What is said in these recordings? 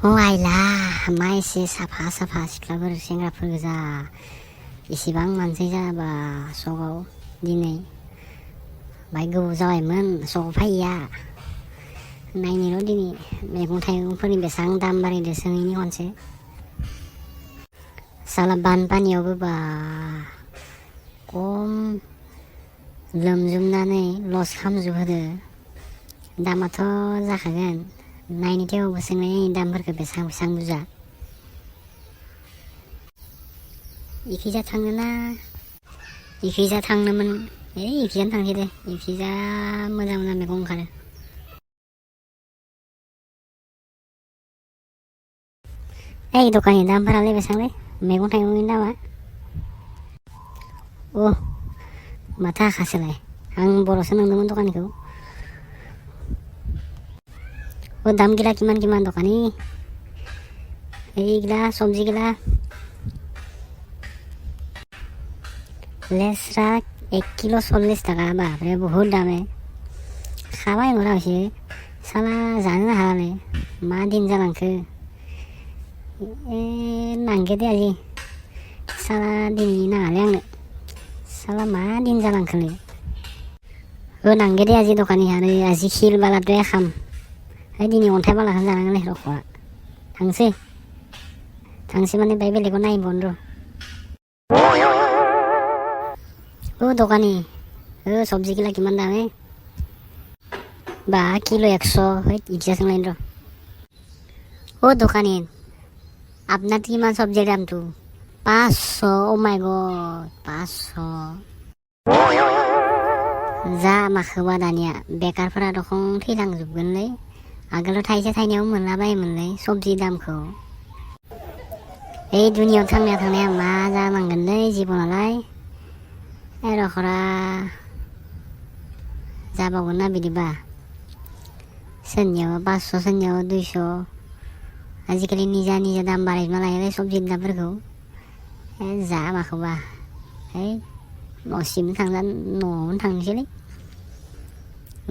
आइला मा एसे साफा साफा सिख्लाफोर सेंग्राफोर गोजा इसेबां मानसि जाबा सकआव दिनै बाय गोबाव जाबायमोन सकआव फैया नायनोल' दिनै मैगं थाइगंफोरनि बेसेबां दाम बारायदो सोंहैनि खनसे साला बानपानियावबो बा खम लोमजोबनानै लस खालामजोबहोदो दामाथ' जाखागोन नायनो थेवबो सोंनायनि दामफोरखौ बेसेबां बुरजा इखिजा थांनोना इखिजा थांनोमोन इखिजानो थांसै दे इखिजा मोजां मोजां मैगं ओंखारो दखाननि दामफोरालाय बेसेबांलै मैगं थाइगंनि दामा माथो आखासोलाय आं बर'सो नंदोंमोन दखानिखौ दाम गिला किमान दखानी এইগিলা চব্জিগিলা लेस्रा 1 किलो 40 টাকা बापरे बहुत दामे खाबाय मोना एसे साला जानो हालालै मा दिन जालांखो नांगौ दे आजि साला दिनै नाङालै आंनो साला मा दिन जालांखोलै नांगौ दे आजि दखानि आरो आजि खिल बालाद्राय खाम दिनै अन्थाइ बालाखौनो जानांगोनलै रख'आ थांसै माने बाय बेलेगाव नायबावनो र' दखानी सब्जी गিলা কিমান দামে বা কিলো 100 ইচ্ছা सोंलायनो र' দোকানী আপনার কিমান সবজির দামটো 500 ও মাই গড 500 जा माखोबा दानिया बेकारफोरा दखं थैलांजोबगोनलै आगोलाव थाइसे थाइनैयाव मोनलाबायोमोनलै सबजि दामखौ दुनियाव थांनाया मा जानांगोनलै जिबनालाय रखरा जाबावगोन ना बिदिबा सोरनियाव 500 सोरनियाव 200 आजिखालि निजा दाम बारायजोबना लायोलै सबजि दामफोरखौ जा माखोबा न'सिम न'आवनो थांनोसैलै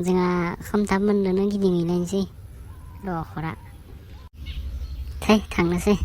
जोंहा खोमथाब मोनदोनो गिदिंहैलायनोसै रखरा थांनोसै